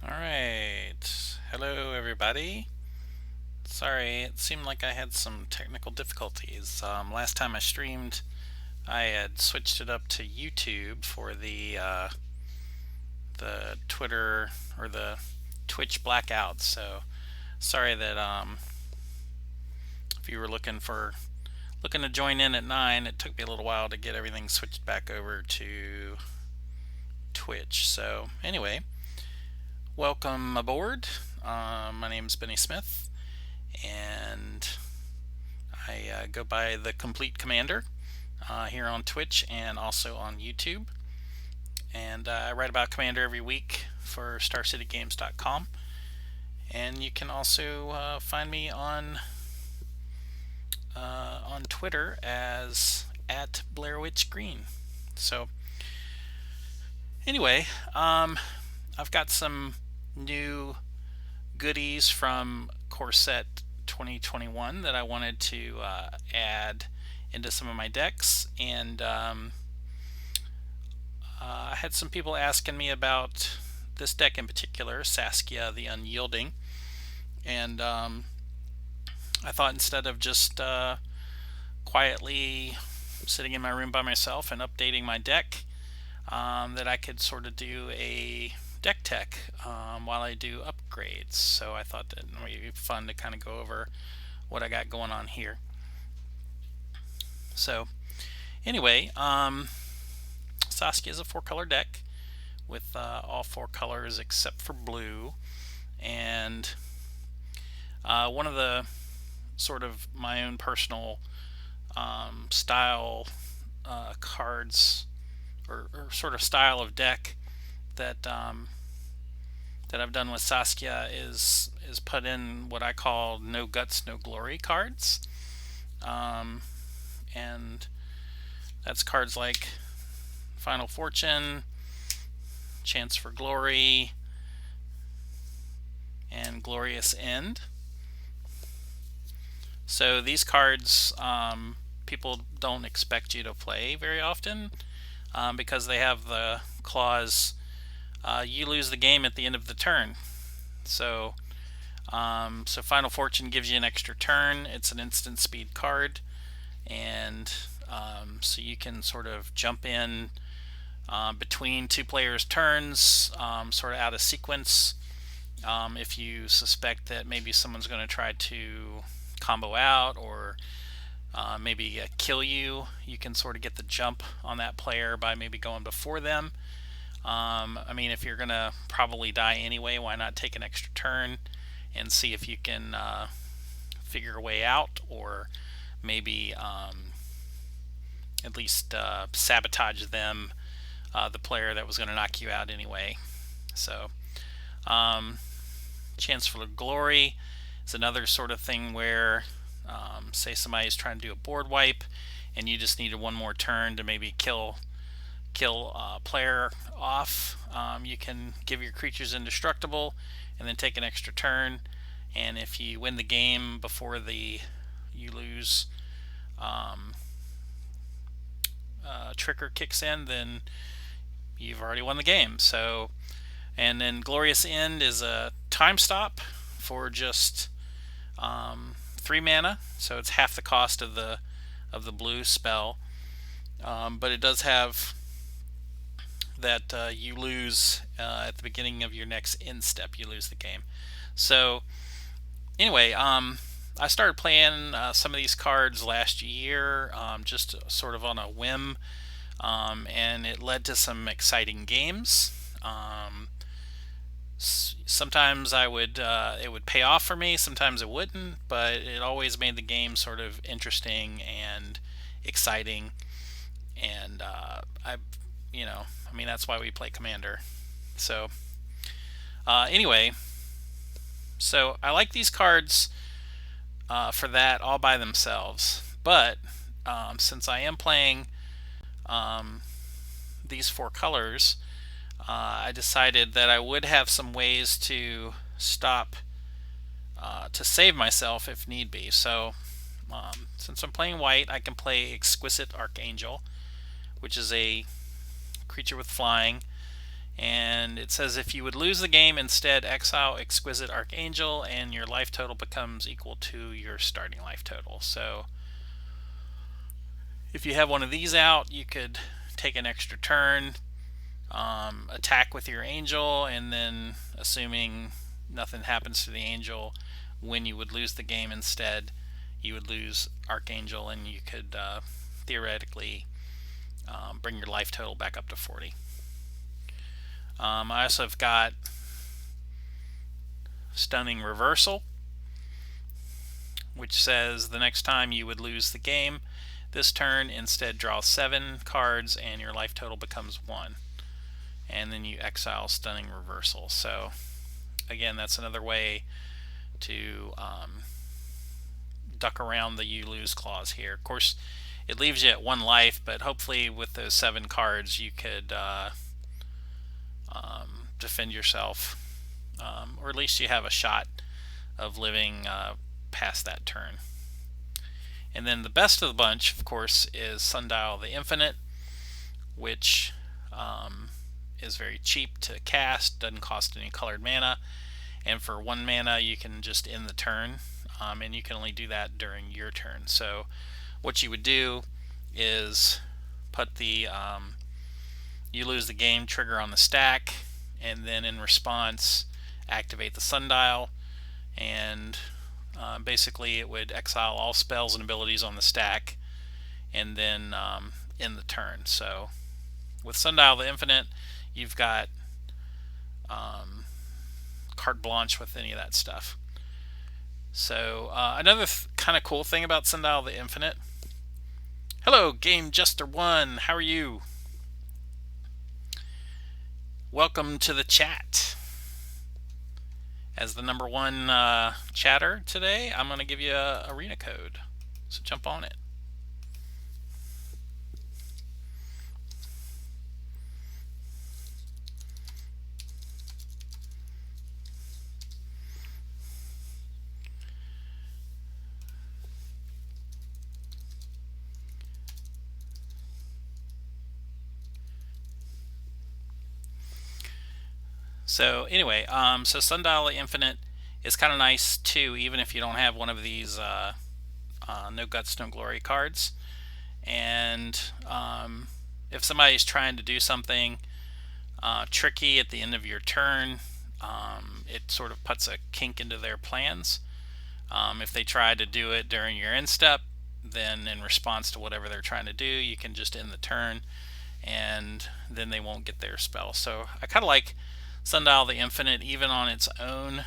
Alright, hello everybody. Sorry, it seemed like I had some technical difficulties. Last time I streamed, I had switched it up to YouTube for the Twitter or the Twitch blackout. So sorry that if you were looking to join in at 9, it took me a little while to get everything switched back over to Twitch. So anyway, welcome aboard. My name's Benny Smith, and I go by the Complete Commander here on Twitch and also on YouTube. And I write about Commander every week for StarCityGames.com. And you can also find me on Twitter as at BlairWitchGreen. So anyway, I've got some new goodies from Corset 2021 that I wanted to add into some of my decks, and I had some people asking me about this deck in particular, Saskia the Unyielding, and I thought instead of just quietly sitting in my room by myself and updating my deck, that I could sort of do a deck tech while I do upgrades. So I thought that it would be fun to kind of go over what I got going on here. So anyway, Saskia is a 4-color deck with all 4 colors except for blue, and one of the sort of my own personal style cards or sort of style of deck that that I've done with Saskia is put in what I call no guts, no glory cards, and that's cards like Final Fortune, Chance for Glory, and Glorious End. So these cards people don't expect you to play very often because they have the clause you lose the game at the end of the turn. So so Final Fortune gives you an extra turn. It's an instant speed card, and so you can sort of jump in between 2 players' turns, sort of out of sequence. If you suspect that maybe someone's going to try to combo out or maybe kill you, you can sort of get the jump on that player by maybe going before them. I mean, if you're going to probably die anyway, why not take an extra turn and see if you can figure a way out, or maybe at least sabotage them, the player that was going to knock you out anyway. So, Chance for Glory is another sort of thing where, say somebody's trying to do a board wipe, and you just needed one more turn to maybe kill a player off. You can give your creatures indestructible and then take an extra turn, and if you win the game before you lose trigger kicks in, then you've already won the game. So, and then Glorious End is a time stop for just 3 mana, so it's half the cost of the blue spell, but it does have that you lose at the beginning of your next end step. You lose the game. So anyway, I started playing some of these cards last year, just sort of on a whim, and it led to some exciting games. Sometimes I would it would pay off for me, sometimes it wouldn't, but it always made the game sort of interesting and exciting. And I mean, that's why we play Commander. So anyway, so I like these cards for that all by themselves, but since I am playing these 4 colors, I decided that I would have some ways to stop to save myself if need be. So since I'm playing white, I can play Exquisite Archangel, which is a creature with flying, And it says if you would lose the game, instead exile Exquisite Archangel and your life total becomes equal to your starting life total. So if you have one of these out, you could take an extra turn, attack with your angel, and then assuming nothing happens to the angel, when you would lose the game instead, you would lose Archangel, and you could theoretically bring your life total back up to 40. I also have got Stunning Reversal, which says the next time you would lose the game, this turn instead draw 7 cards and your life total becomes 1. And then you exile Stunning Reversal. So again, that's another way to duck around the you lose clause here. Of course, it leaves you at 1 life, but hopefully with those 7 cards you could defend yourself, or at least you have a shot of living past that turn. And then the best of the bunch, of course, is Sundial the Infinite, which is very cheap to cast, doesn't cost any colored mana, and for 1 mana you can just end the turn, and you can only do that during your turn. So what you would do is put the you lose the game trigger on the stack, and then in response activate the Sundial, and basically it would exile all spells and abilities on the stack and then end the turn. So with Sundial the Infinite, you've got carte blanche with any of that stuff. So another kind of cool thing about Sundial the Infinite. Hello, Game Jester 1. How are you? Welcome to the chat. As the number 1 chatter today, I'm going to give you a arena code. So jump on it. So anyway, so Sundial Infinite is kind of nice too, even if you don't have one of these No Guts, No Glory cards. And if somebody's trying to do something tricky at the end of your turn, it sort of puts a kink into their plans. If they try to do it during your end step, then in response to whatever they're trying to do, you can just end the turn, and then they won't get their spell. So I kind of like Sundial the Infinite even on its own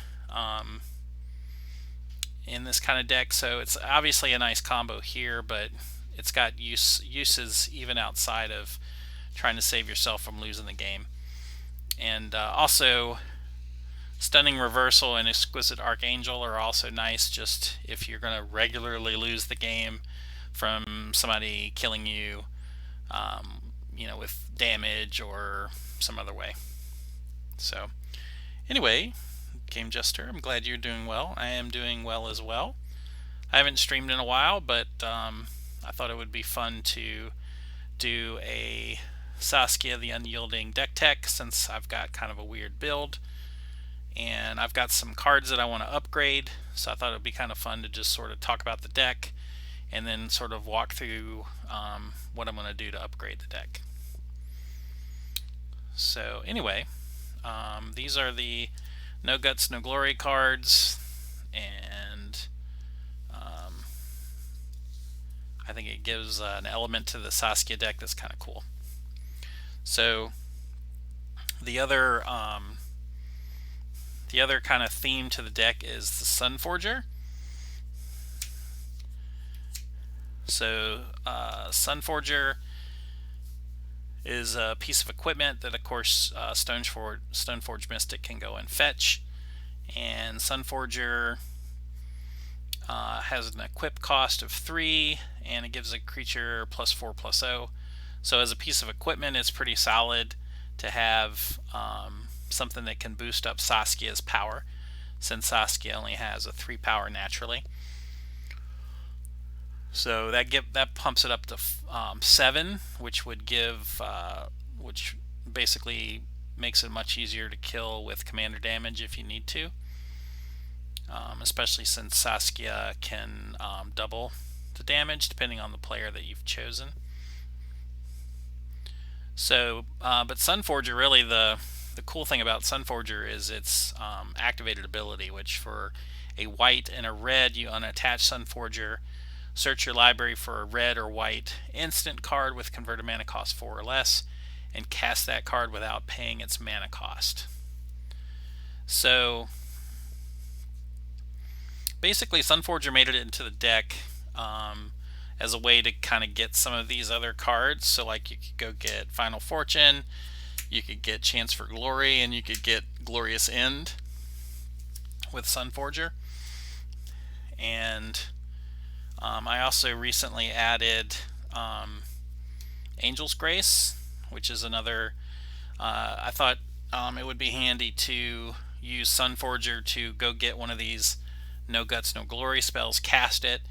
in this kind of deck. So it's obviously a nice combo here, but it's got uses even outside of trying to save yourself from losing the game. And also Stunning Reversal and Exquisite Archangel are also nice, just if you're going to regularly lose the game from somebody killing you, with damage or some other way. So anyway, Game Jester, I'm glad you're doing well. I am doing well as well. I haven't streamed in a while, but I thought it would be fun to do a Saskia the Unyielding deck tech, since I've got kind of a weird build and I've got some cards that I want to upgrade. So I thought it would be kind of fun to just sort of talk about the deck and then sort of walk through what I'm going to do to upgrade the deck. So anyway, these are the No Guts, No Glory cards, and I think it gives an element to the Saskia deck that's kind of cool. So the other kind of theme to the deck is the sunforger. So sunforger is a piece of equipment that, of course, Stoneforge Mystic can go and fetch. And Sunforger has an equip cost of 3, and it gives a creature +4/+0. So as a piece of equipment, it's pretty solid to have something that can boost up Saskia's power, since Saskia only has a 3 power naturally. So that pumps it up to 7, which would give, which basically makes it much easier to kill with commander damage if you need to, especially since Saskia can double the damage depending on the player that you've chosen. So, but Sunforger, really the cool thing about Sunforger is its activated ability, which for a white and a red, you unattach Sunforger, search your library for a red or white instant card with converted mana cost 4 or less, and cast that card without paying its mana cost. So basically, Sunforger made it into the deck as a way to kind of get some of these other cards. So like you could go get Final Fortune, you could get Chance for Glory, and you could get Glorious End with Sunforger. And I also recently added Angel's Grace, which is another. I thought it would be handy to use Sunforger to go get one of these No Guts, No Glory spells, cast it,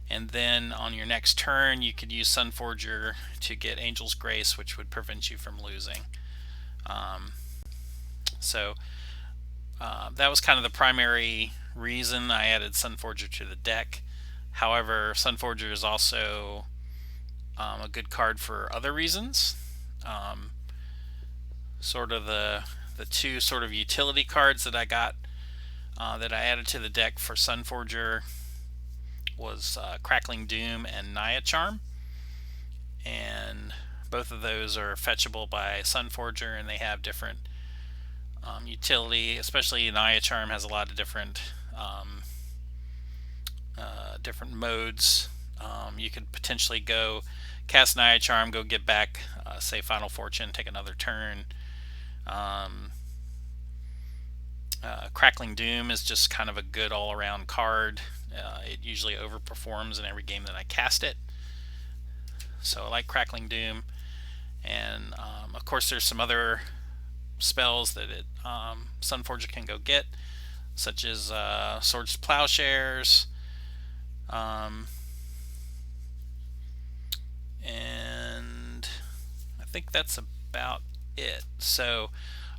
and then on your next turn you could use Sunforger to get Angel's Grace, which would prevent you from losing. So that was kind of the primary reason I added Sunforger to the deck. However, Sunforger is also a good card for other reasons. Sort of the two sort of utility cards that I got that I added to the deck for Sunforger was Crackling Doom and Naya Charm, and both of those are fetchable by Sunforger, and they have different utility. Especially Naya Charm has a lot of different different modes. You could potentially go cast Naya Charm, go get back say Final Fortune, take another turn. Crackling Doom is just kind of a good all-around card. It usually overperforms in every game that I cast it, so I like Crackling Doom. And of course there's some other spells that Sunforger can go get, such as Swords to Plowshares, and I think that's about it. So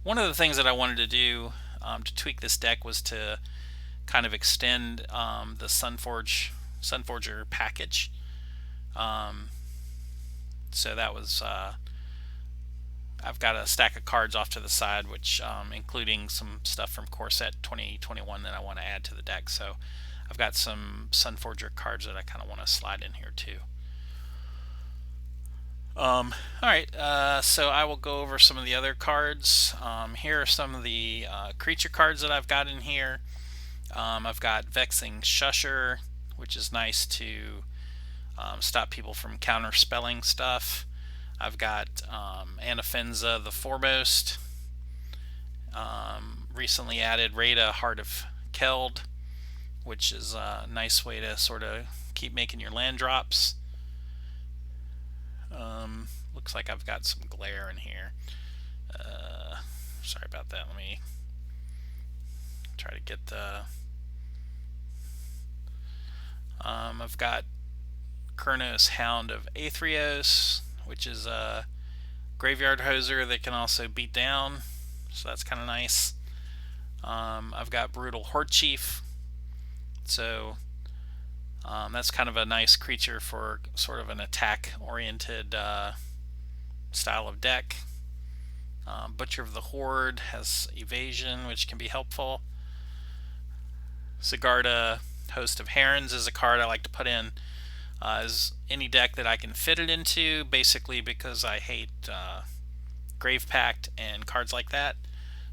one of the things that I wanted to do to tweak this deck was to kind of extend the Sunforger package. So that was I've got a stack of cards off to the side, which including some stuff from Core Set 2021 that I want to add to the deck. So I've got some Sunforger cards that I kind of want to slide in here too. Alright, so I will go over some of the other cards. Here are some of the creature cards that I've got in here. I've got Vexing Shusher, which is nice to stop people from counterspelling stuff. I've got Anafenza the Foremost. Recently added Rada Heart of Keld, which is a nice way to sort of keep making your land drops. Looks like I've got some glare in here. Sorry about that. Let me try to get the... I've got Kurnos Hound of Aetherios, which is a graveyard hoser that can also beat down, so that's kind of nice. I've got Brutal Horde Chief, so that's kind of a nice creature for sort of an attack-oriented style of deck. Butcher of the Horde has evasion, which can be helpful. Sigarda, Host of Herons, is a card I like to put in as any deck that I can fit it into, basically because I hate Grave Pact and cards like that.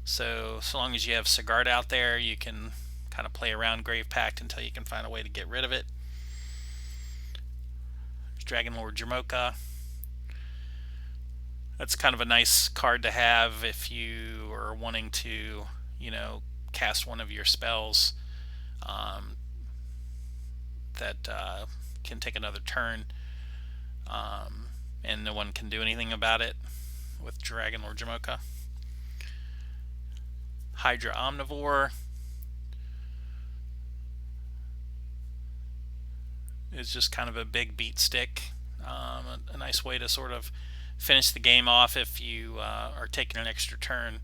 So long as you have Sigarda out there, you can kind of play around Grave Pact until you can find a way to get rid of it. Dragonlord Jamoka. That's kind of a nice card to have if you are wanting to, cast one of your spells that can take another turn, and no one can do anything about it with Dragonlord Jamoka. Hydra Omnivore is just kind of a big beat stick, a nice way to sort of finish the game off if you are taking an extra turn.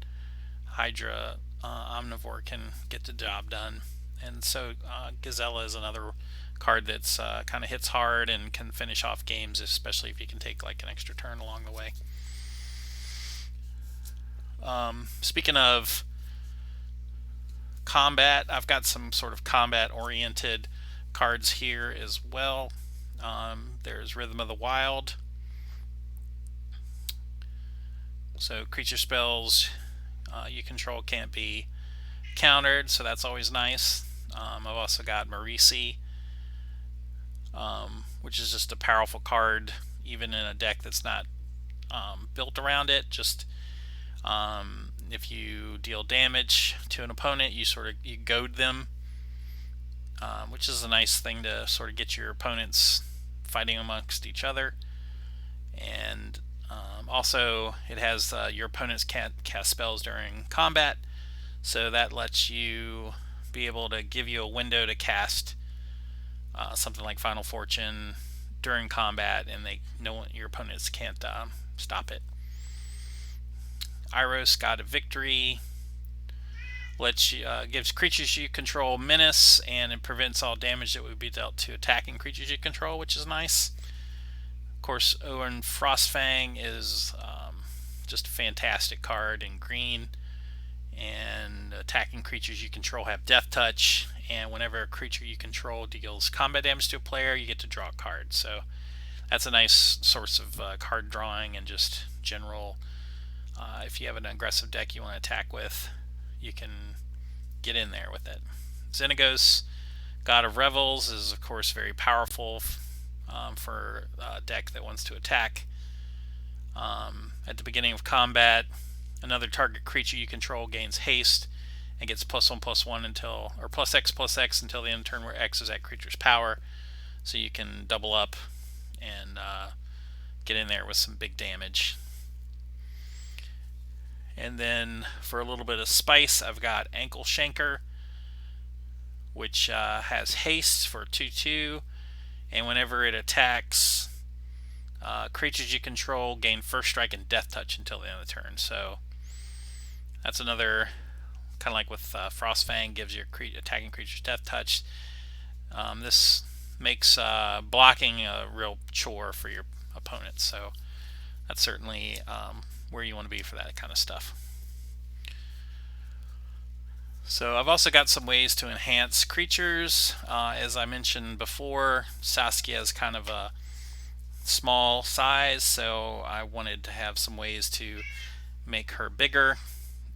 Hydra Omnivore can get the job done. And so Gazella is another card that's kind of hits hard and can finish off games, especially if you can take like an extra turn along the way. Speaking of combat, I've got some sort of combat oriented cards here as well. There's Rhythm of the Wild. So creature spells you control can't be countered, so that's always nice. I've also got Marisi, which is just a powerful card, even in a deck that's not built around it. Just if you deal damage to an opponent, you goad them, which is a nice thing to sort of get your opponents fighting amongst each other. And also, it has your opponents can't cast spells during combat, so that lets you be able to give you a window to cast something like Final Fortune during combat, and your opponents can't stop it. Iros, God of Victory, gives creatures you control menace, and it prevents all damage that would be dealt to attacking creatures you control, which is nice. Of course, Owen Frostfang is just a fantastic card in green, and attacking creatures you control have Death Touch, and whenever a creature you control deals combat damage to a player, you get to draw a card. So that's a nice source of card drawing and just general. If you have an aggressive deck you want to attack with, you can get in there with it. Xenagos, God of Revels, is of course very powerful for a deck that wants to attack. At the beginning of combat, another target creature you control gains haste and gets +1/+1 until, or +X/+X until the end of the turn, where X is that creature's power. So you can double up and get in there with some big damage. And then for a little bit of spice, I've got Ankle Shanker, which has haste for 2/2, and whenever it attacks, creatures you control gain first strike and death touch until the end of the turn. So that's another, kind of like with Frostfang, gives your attacking creatures death touch. This makes blocking a real chore for your opponent, so that's certainly where you want to be for that kind of stuff. So I've also got some ways to enhance creatures. As I mentioned before, Saskia is kind of a small size, so I wanted to have some ways to make her bigger,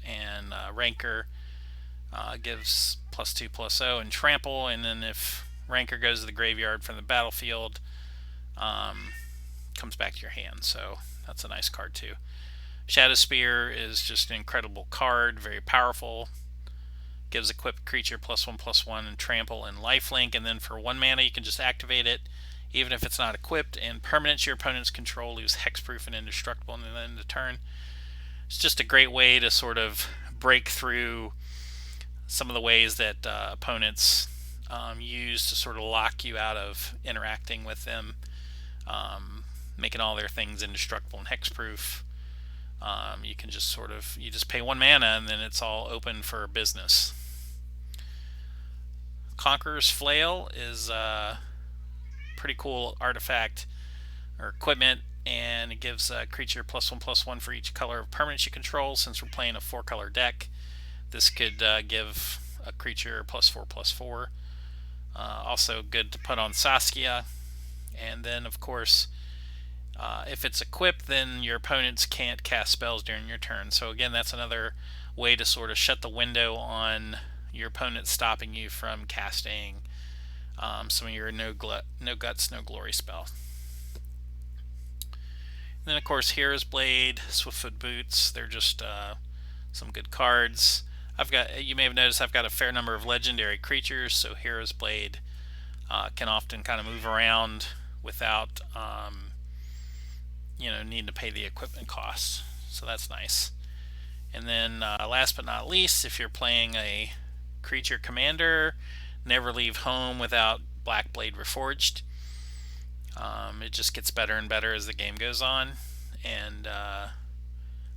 and Rancor gives +2/+0 and trample, and then if Rancor goes to the graveyard from the battlefield, comes back to your hand, so that's a nice card too. Shadow Spear is just an incredible card, very powerful. Gives equipped creature +1/+1 and trample and lifelink, and then for 1 mana you can just activate it even if it's not equipped, and permanents your opponent's control lose hexproof and indestructible in the end of the turn. It's just a great way to sort of break through some of the ways that opponents use to sort of lock you out of interacting with them, making all their things indestructible and hexproof. You can just you just pay 1 mana and then it's all open for business. Conqueror's Flail is a pretty cool artifact or equipment, and it gives a creature +1/+1 for each color of permanents you control. Since we're playing a 4-color deck, this could give a creature +4/+4. Also good to put on Saskia. And then of course, if it's equipped, then your opponents can't cast spells during your turn. So again, that's another way to sort of shut the window on your opponent stopping you from casting some of your no guts, no glory spell. And then of course, Hero's Blade, Swiftfoot Boots, they're just some good cards. You may have noticed I've got a fair number of legendary creatures, so Hero's Blade can often kind of move around without needing to pay the equipment costs, so that's nice. And then last but not least, if you're playing a creature commander, never leave home without Black Blade Reforged. It just gets better and better as the game goes on, And I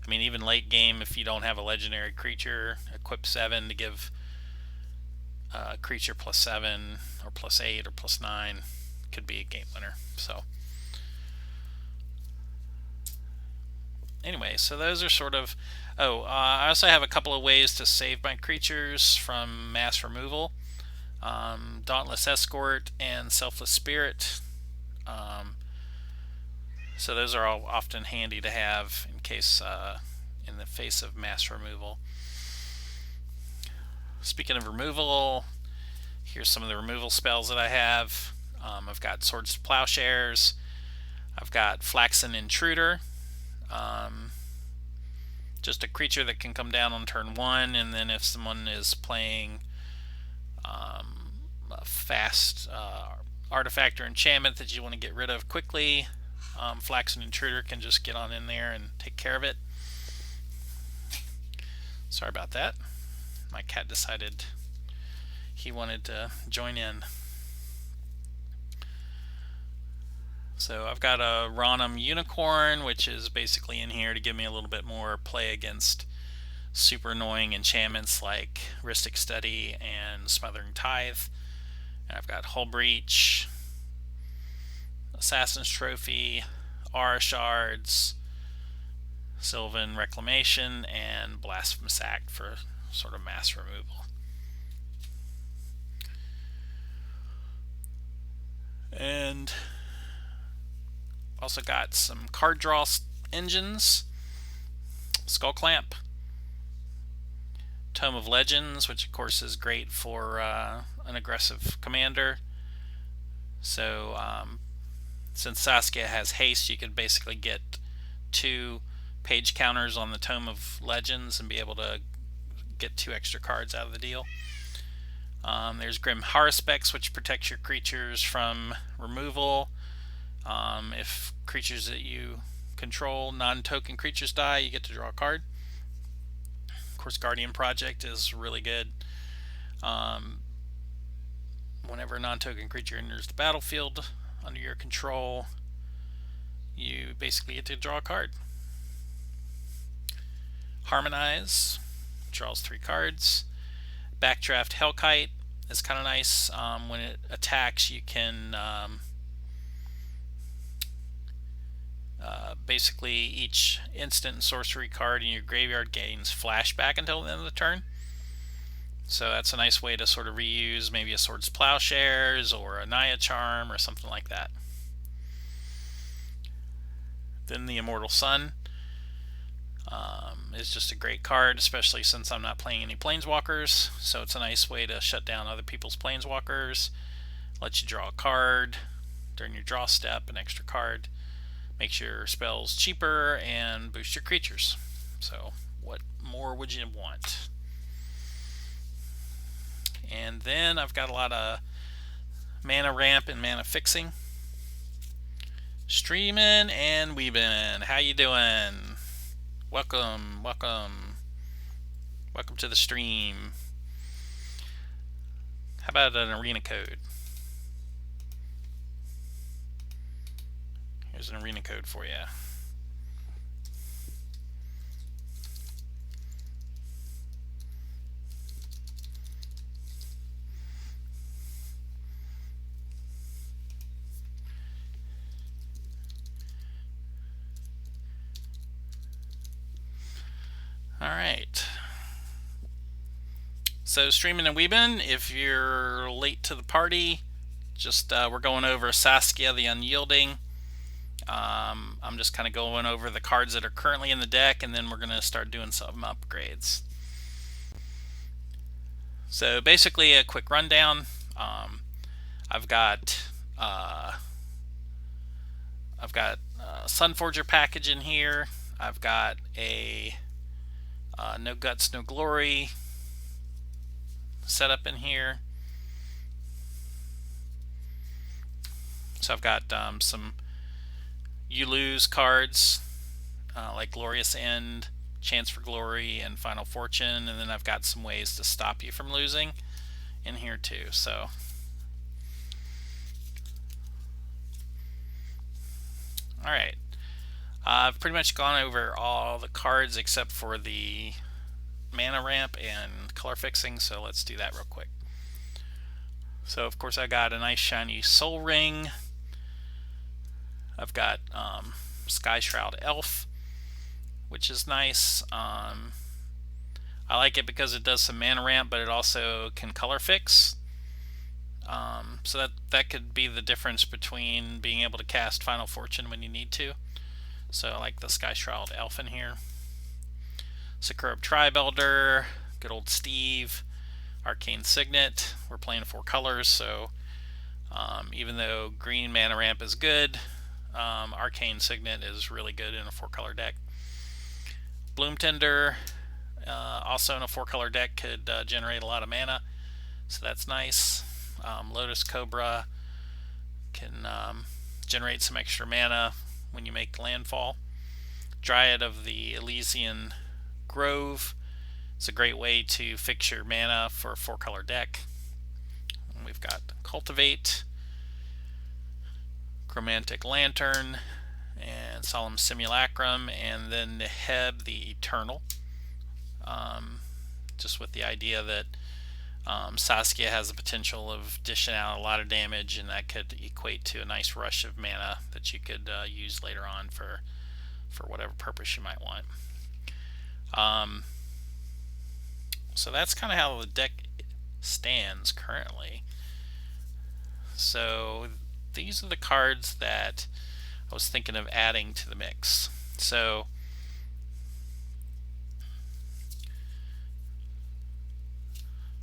mean, even late game, if you don't have a legendary creature, equip 7 to give creature +7 or +8 or +9 could be a game winner. So anyway, so those are sort of. I also have a couple of ways to save my creatures from mass removal. Dauntless Escort and Selfless Spirit. So those are all often handy to have in case in the face of mass removal. Speaking of removal, here's some of the removal spells that I have. I've got Swords to Plowshares. I've got Flaxen Intruder. Just a creature that can come down on turn 1, and then if someone is playing a fast artifact or enchantment that you want to get rid of quickly, Flaxen Intruder can just get on in there and take care of it. Sorry about that. My cat decided he wanted to join in. So I've got a Ronum Unicorn, which is basically in here to give me a little bit more play against super annoying enchantments like Rhystic Study and Smothering Tithe. And I've got Hull Breach, Assassin's Trophy, Aura Shards, Sylvan Reclamation, and Blasphemous Act for sort of mass removal. And also got some card draw engines. Skull Clamp, Tome of Legends, which of course is great for an aggressive commander. So since Saskia has haste, you could basically get 2 page counters on the Tome of Legends and be able to get 2 extra cards out of the deal. There's Grim Haruspex, which protects your creatures from removal. If creatures that you control, non-token creatures, die, you get to draw a card. Of course, Guardian Project is really good. Whenever a non-token creature enters the battlefield under your control, you basically get to draw a card. Harmonize draws 3 cards. Backdraft Hellkite is kind of nice. When it attacks, you can basically each instant and sorcery card in your graveyard gains flashback until the end of the turn. So that's a nice way to sort of reuse maybe a Swords Plowshares or a Naya Charm or something like that. Then the Immortal Sun is just a great card, especially since I'm not playing any Planeswalkers. So it's a nice way to shut down other people's Planeswalkers, let you draw a card during your draw step, an extra card. Makes your spells cheaper and boost your creatures. So what more would you want? And then I've got a lot of mana ramp and mana fixing. Streamin' and weebin'. How you doing? Welcome to the stream. How about an arena code? Here's an arena code for you. Alright. So streaming and weebin', if you're late to the party, just we're going over Saskia the Unyielding. I'm just kind of going over the cards that are currently in the deck, and then we're going to start doing some upgrades. So basically a quick rundown. I've got Sunforger package in here. I've got a No Guts, No Glory setup in here. So I've got some You Lose cards like Glorious End, Chance for Glory, and Final Fortune, and then I've got some ways to stop you from losing in here too. So alright. I've pretty much gone over all the cards except for the mana ramp and color fixing, so let's do that real quick. So of course I got a nice shiny Soul Ring. I've got Sky Shroud Elf, which is nice. I like it because it does some mana ramp, but it also can color fix. So that could be the difference between being able to cast Final Fortune when you need to. So I like the Sky Shroud Elf in here. Sakura Tribe Elder, good old Steve, Arcane Signet. We're playing 4 colors, so even though green mana ramp is good, Arcane Signet is really good in a 4-color deck. Bloom Tender, also in a 4-color deck, could generate a lot of mana, so that's nice. Lotus Cobra can generate some extra mana when you make landfall. Dryad of the Elysian Grove, it's a great way to fix your mana for a 4-color deck. And we've got Cultivate, Chromantic Lantern, and Solemn Simulacrum, and then Neheb the Eternal. Just with the idea that Saskia has the potential of dishing out a lot of damage, and that could equate to a nice rush of mana that you could use later on for whatever purpose you might want. So that's kind of how the deck stands currently. So these are the cards that I was thinking of adding to the mix. So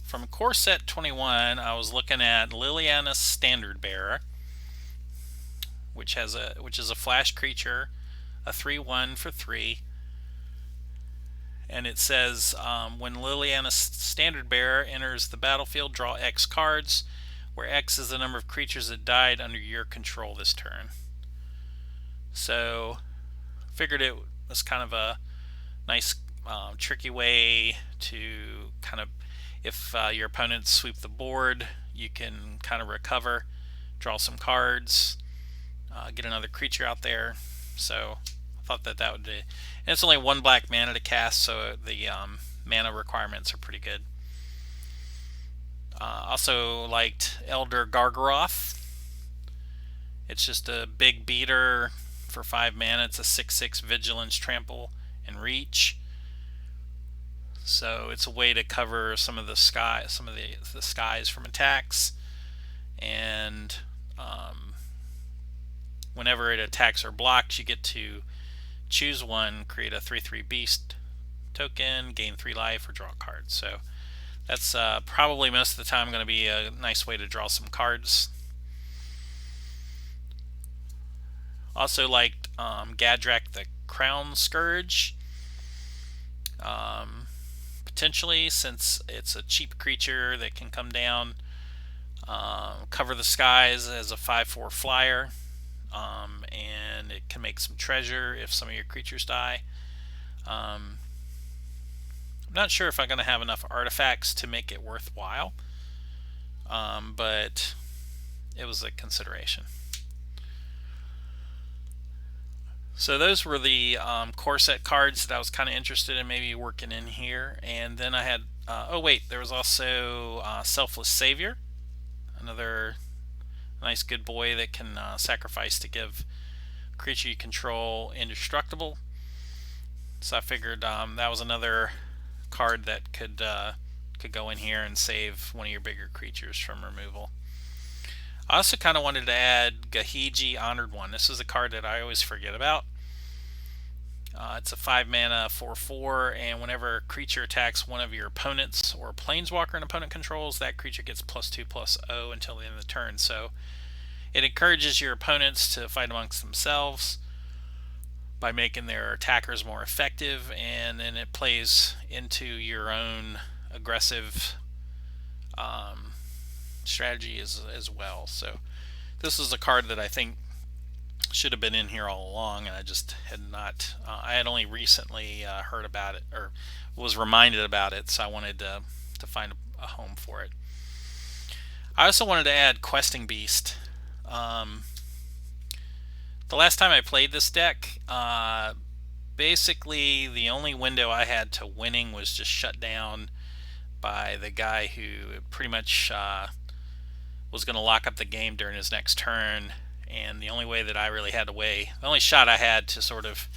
from core set 21, I was looking at Liliana's Standard Bearer, which is a flash creature, a 3/1 for 3, and it says when Liliana's Standard Bearer enters the battlefield, draw X cards, where X is the number of creatures that died under your control this turn. So figured it was kind of a nice tricky way to kind of, if your opponents sweep the board, you can kind of recover, draw some cards, get another creature out there. So I thought that would be, and it's only 1 black mana to cast, so the mana requirements are pretty good. Also liked Elder Gargaroth. It's just a big beater for 5 mana. It's a 6/6 Vigilance, Trample, and Reach. So it's a way to cover some of the skies from attacks, and whenever it attacks or blocks, you get to choose one, create a 3/3 beast token, gain 3 life, or draw a card. So that's probably most of the time going to be a nice way to draw some cards. Also liked Gadrak the Crown Scourge. Potentially, since it's a cheap creature that can come down, cover the skies as a 5/4 flyer, and it can make some treasure if some of your creatures die. I'm not sure if I'm going to have enough artifacts to make it worthwhile, but it was a consideration. So those were the core set cards that I was kind of interested in maybe working in here. And then I had, there was also Selfless Savior, another nice good boy that can sacrifice to give creature you control indestructible. So I figured that was another card that could go in here and save one of your bigger creatures from removal. I also kind of wanted to add Gahiji Honored One. This is a card that I always forget about. It's a 5 mana 4/4, and whenever a creature attacks one of your opponents or a planeswalker an opponent controls, that creature gets +2/+0 until the end of the turn. So it encourages your opponents to fight amongst themselves by making their attackers more effective, and then it plays into your own aggressive strategy as well. So this is a card that I think should have been in here all along, and I just had not. I had only recently heard about it, or was reminded about it, so I wanted to find a home for it. I also wanted to add Questing Beast. The last time I played this deck, basically the only window I had to winning was just shut down by the guy who pretty much was going to lock up the game during his next turn. And the only way that I really had the only shot I had to sort of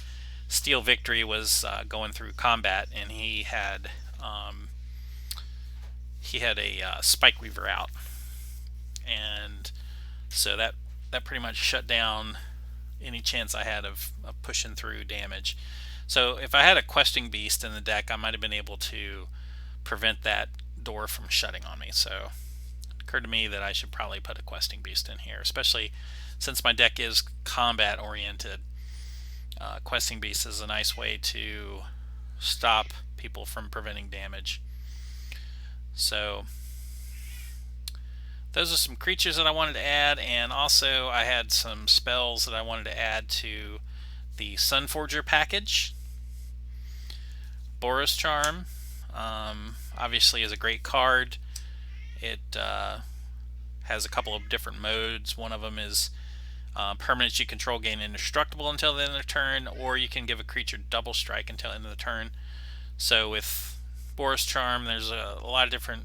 steal victory was going through combat, and he had a Spike Weaver out, and so that pretty much shut down any chance I had of pushing through damage. So if I had a Questing Beast in the deck, I might have been able to prevent that door from shutting on me. So it occurred to me that I should probably put a Questing Beast in here, especially since my deck is combat oriented. Questing Beast is a nice way to stop people from preventing damage. So those are some creatures that I wanted to add, and also I had some spells that I wanted to add to the Sunforger package. Boros Charm obviously is a great card. It has a couple of different modes. One of them is permanents you control gain indestructible until the end of the turn, or you can give a creature double strike until the end of the turn. So with Boros Charm, there's a lot of different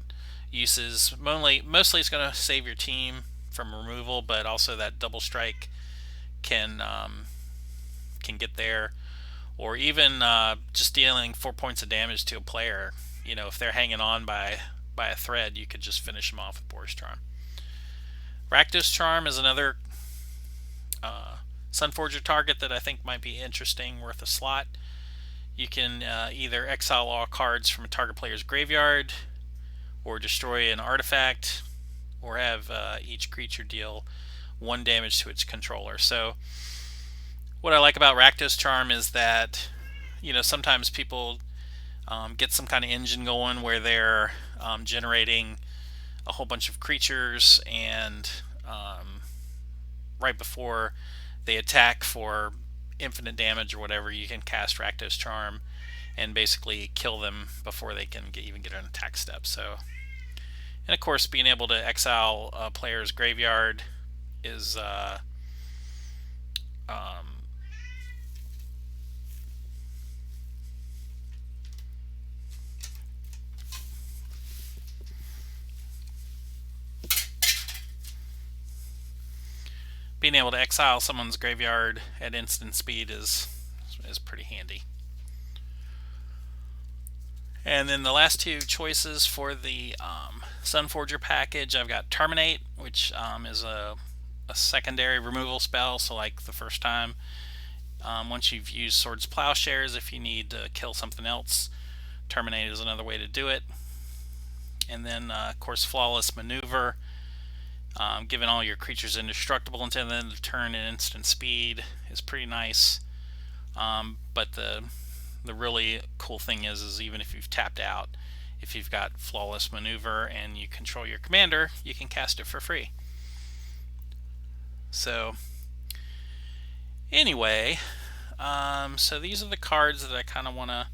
uses. Mostly it's going to save your team from removal, but also that double strike can get there, or even just dealing 4 points of damage to a player. You know, if they're hanging on by a thread, you could just finish them off with Boros Charm. Rakdos Charm is another Sunforger target that I think might be interesting, worth a slot. You can either exile all cards from a target player's graveyard, or destroy an artifact, or have each creature deal 1 damage to its controller. So what I like about Rakdos Charm is that, you know, sometimes people get some kind of engine going where they're generating a whole bunch of creatures, and right before they attack for infinite damage or whatever, you can cast Rakdos Charm and basically kill them before they can even get an attack step. So, and of course, being able to exile a player's graveyard is being able to exile someone's graveyard at instant speed is pretty handy. And then the last two choices for the Sunforger package, I've got Terminate, which is a secondary removal spell. So like the first time, once you've used Swords Plowshares, if you need to kill something else, Terminate is another way to do it. And then of course Flawless Maneuver, giving all your creatures indestructible until the end of the turn at instant speed is pretty nice. But the really cool thing is even if you've tapped out, if you've got Flawless Maneuver and you control your commander, you can cast it for free. So anyway, so these are the cards that I kind of want to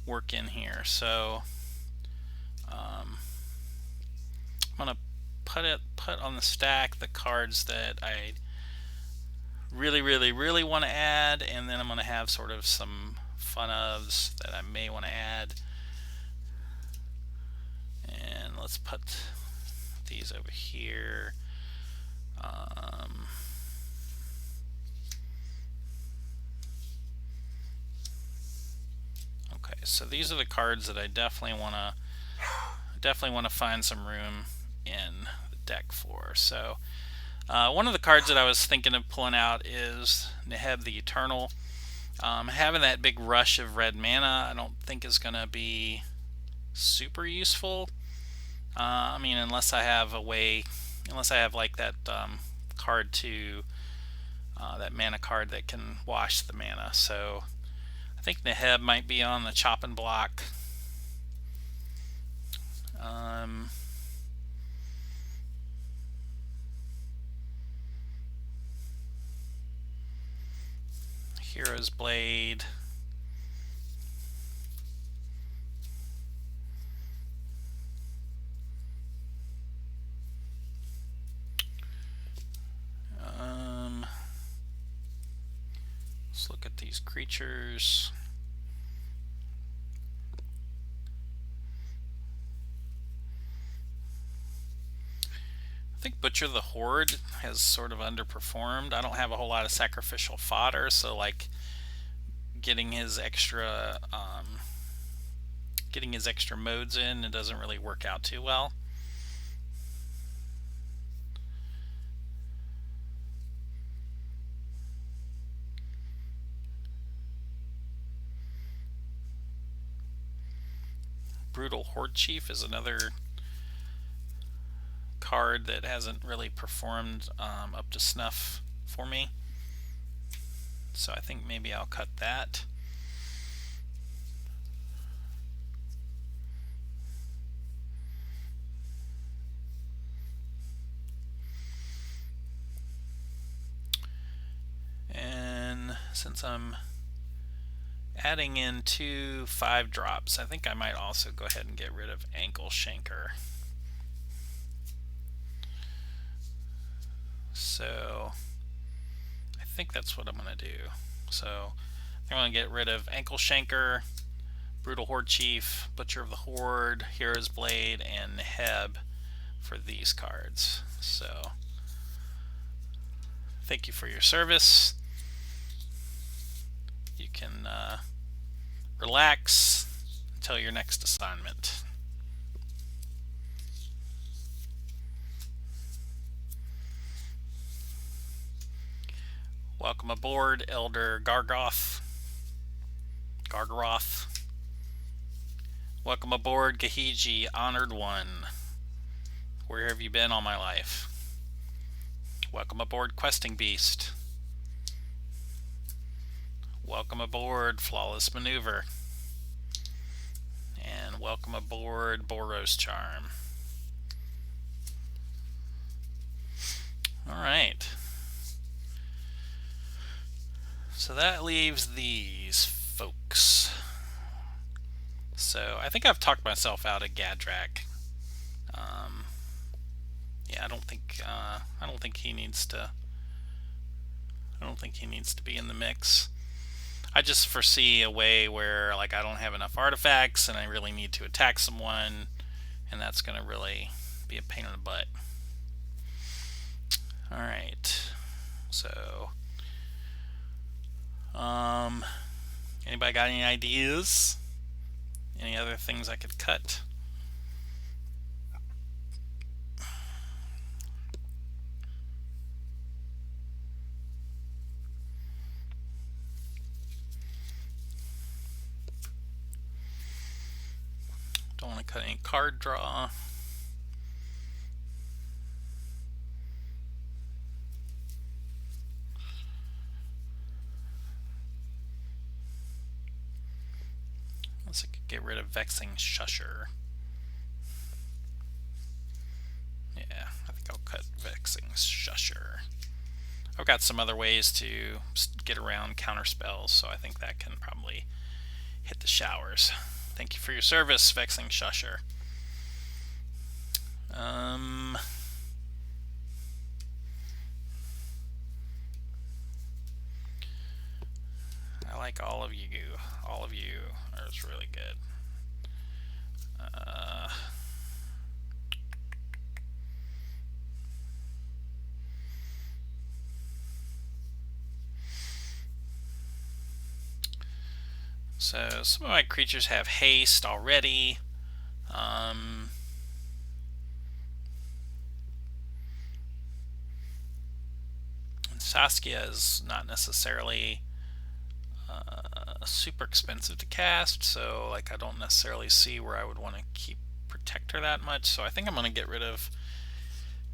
work in here. So I'm going to put on the stack the cards that I really want to add, and then I'm going to have sort of some fun ofs that I may want to add. And let's put these over here. Okay, so these are the cards that I definitely want to find some room in the deck for. So one of the cards that I was thinking of pulling out is Neheb the Eternal. Having that big rush of red mana I don't think is going to be super useful. I mean, unless I have like that card to that mana card that can wash the mana. So I think Neheb might be on the chopping block. Hero's Blade. Let's look at these creatures. I think Butcher the Horde has sort of underperformed. I don't have a whole lot of sacrificial fodder, so like getting his extra modes in, it doesn't really work out too well. Brutal Horde Chief is another card that hasn't really performed up to snuff for me, so I think maybe I'll cut that. And since I'm adding in 2 5-drops, I think I might also go ahead and get rid of Ankle Shanker. So I think that's what I'm going to do. So I'm going to get rid of Ankle Shanker, Brutal Horde Chief, Butcher of the Horde, Hero's Blade, and Heb for these cards. So thank you for your service. You can relax until your next assignment. Welcome aboard, Elder Gargoth. Welcome aboard, Gahiji, Honored One. Where have you been all my life? Welcome aboard, Questing Beast. Welcome aboard, Flawless Maneuver. And welcome aboard, Boros Charm. Alright. So that leaves these folks. So I think I've talked myself out of Gadrak. Yeah, I don't think he needs to. I don't think he needs to be in the mix. I just foresee a way where like I don't have enough artifacts and I really need to attack someone, and that's going to really be a pain in the butt. All right. So, anybody got any ideas? Any other things I could cut? Don't want to cut any card draw. Unless I could get rid of Vexing Shusher. Yeah, I think I'll cut Vexing Shusher. I've got some other ways to get around counter spells, so I think that can probably hit the showers. Thank you for your service, Vexing Shusher. I like all of you. All of you are really good. So some of my creatures have haste already. Saskia is not necessarily super expensive to cast, so like I don't necessarily see where I would want to protect her that much. So I think I'm going to get rid of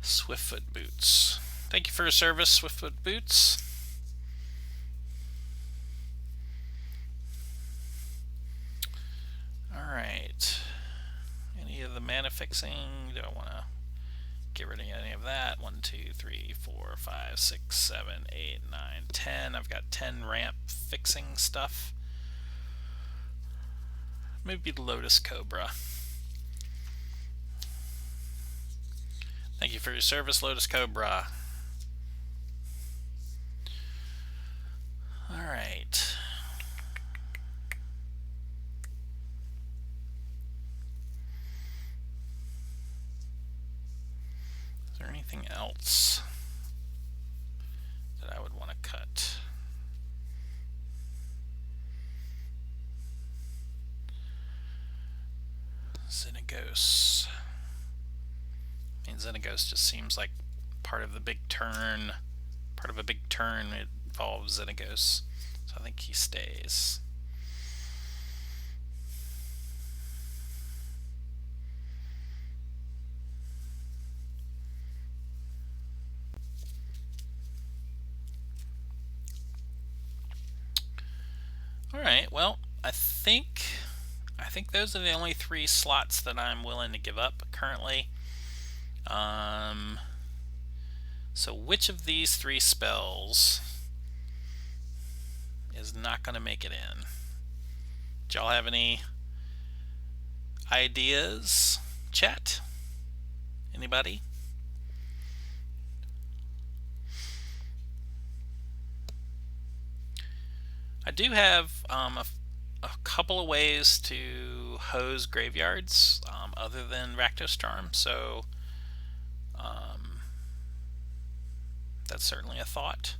Swiftfoot Boots. Thank you for your service, Swiftfoot Boots. Alright. Any of the mana fixing? Do I want to get rid of any of that? 1, 2, 3, 4, 5, 6, 7, 8, 9, 10. I've got 10 ramp fixing stuff. Maybe Lotus Cobra. Thank you for your service, Lotus Cobra. All right. Is there anything else that I would want to cut? Xenagos. I mean, Xenagos just seems like part of the big turn. Part of a big turn involves Xenagos. So I think he stays. Alright, well, I think those are the only 3 slots that I'm willing to give up currently. So which of these 3 spells is not going to make it in? Do y'all have any ideas? Chat? Anybody? I do have a couple of ways to hose graveyards other than Rakdos Charm, so that's certainly a thought.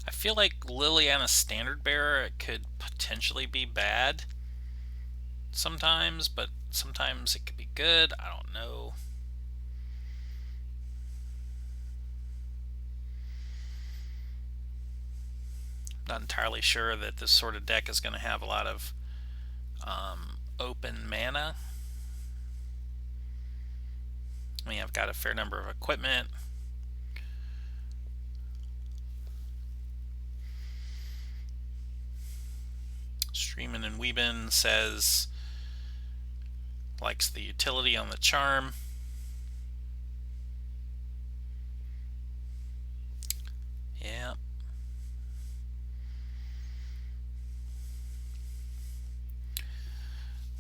I feel like Liliana's Standard Bearer could potentially be bad sometimes, but sometimes it could be good. I don't know. Not entirely sure that this sort of deck is going to have a lot of open mana. I mean, I've got a fair number of equipment. Streamin' and Weebin says likes the utility on the charm. Yeah.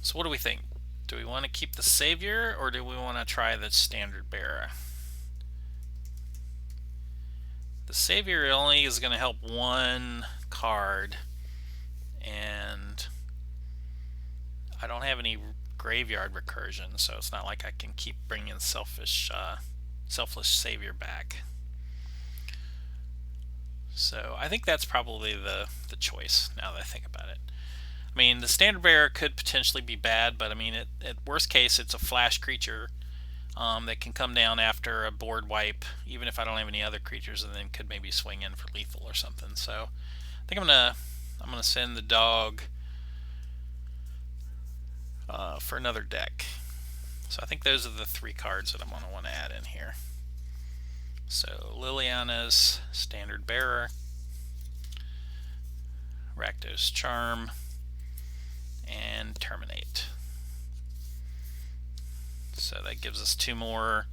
So what do we think? Do we want to keep the Savior or do we want to try the Standard Bearer? The Savior only is going to help 1 card, and I don't have any graveyard recursion, so it's not like I can keep bringing Selfless Savior back. So I think that's probably the choice now that I think about it. I mean, the Standard Bearer could potentially be bad, but I mean, at worst case, it's a flash creature that can come down after a board wipe, even if I don't have any other creatures, and then could maybe swing in for lethal or something. So I think I'm gonna send the dog for another deck. So I think those are the 3 cards that I'm gonna want to add in here. So Liliana's Standard Bearer, Rakdos Charm, and Terminate. So that gives us 2 more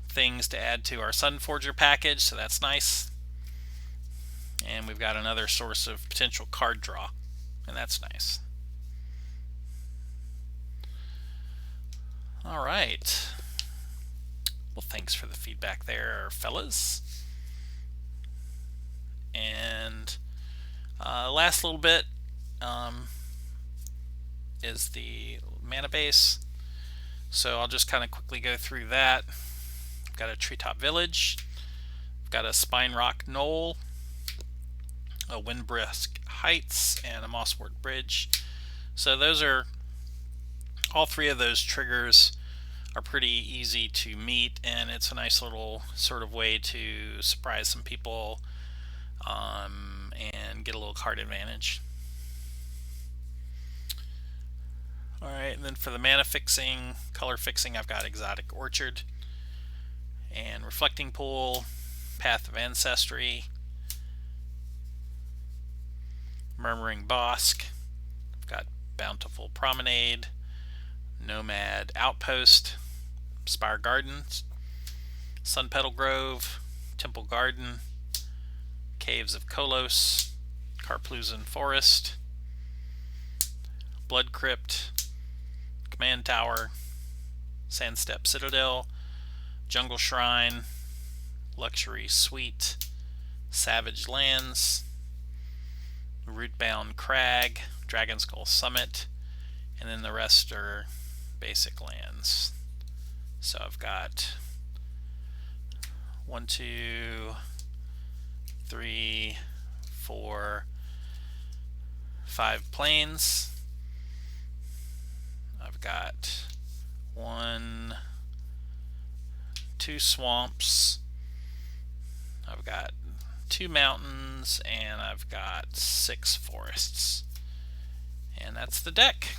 things to add to our Sunforger package, so that's nice. And we've got another source of potential card draw, and that's nice. Alright. Well, thanks for the feedback there, fellas. And last little bit is the mana base. So I'll just kind of quickly go through that. I've got a Treetop Village, I've got a Spine Rock Knoll, a Windbrisk Heights, and a Mosswort Bridge. So those are all 3 of those triggers are pretty easy to meet, and it's a nice little sort of way to surprise some people and get a little card advantage. Alright, and then for the mana fixing, color fixing, I've got Exotic Orchard and Reflecting Pool, Path of Ancestry, Murmuring Bosk, I've got Bountiful Promenade, Nomad Outpost, Spire Gardens, Sun Petal Grove, Temple Garden, Caves of Kolos, Karpluzan Forest, Blood Crypt, Command Tower, Sandstep Citadel, Jungle Shrine, Luxury Suite, Savage Lands, Rootbound Crag, Dragon Skull Summit, and then the rest are basic lands. So I've got 1, 2, 3, 4, 5 plains. I've got 1, 2 swamps. I've got 2 mountains, and I've got 6 forests. And that's the deck.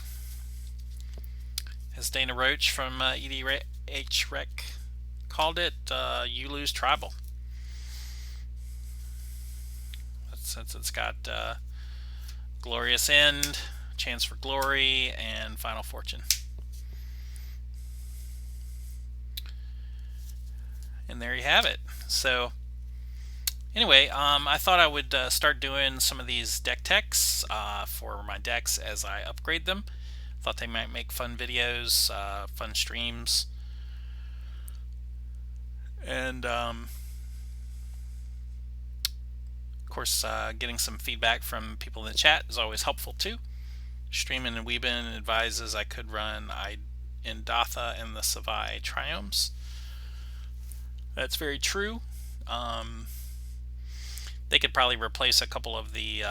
As Dana Roach from EDH Rec called it, you lose tribal. Since it's got Glorious End, Chance for Glory, and Final Fortune. And there you have it. So anyway, I thought I would start doing some of these deck techs for my decks as I upgrade them. Thought they might make fun videos, fun streams, and of course getting some feedback from people in the chat is always helpful too. Streamin' and Weebin advises I could run Indatha and the Savai Triomes. That's very true. They could probably replace a couple of the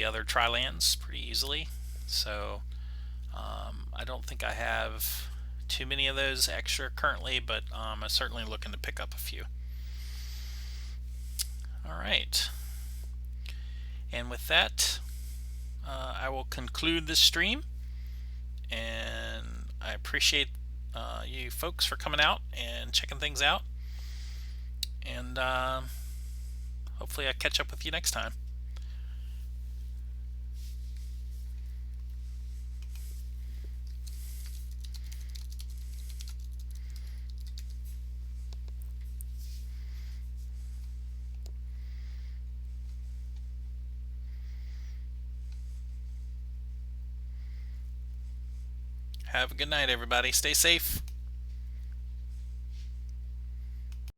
other tri-lands pretty easily. So I don't think I have too many of those extra currently, but I'm certainly looking to pick up a few. Alright, and with that I will conclude this stream, and I appreciate you folks for coming out and checking things out, and hopefully I catch up with you next time. Have a good night, everybody. Stay safe.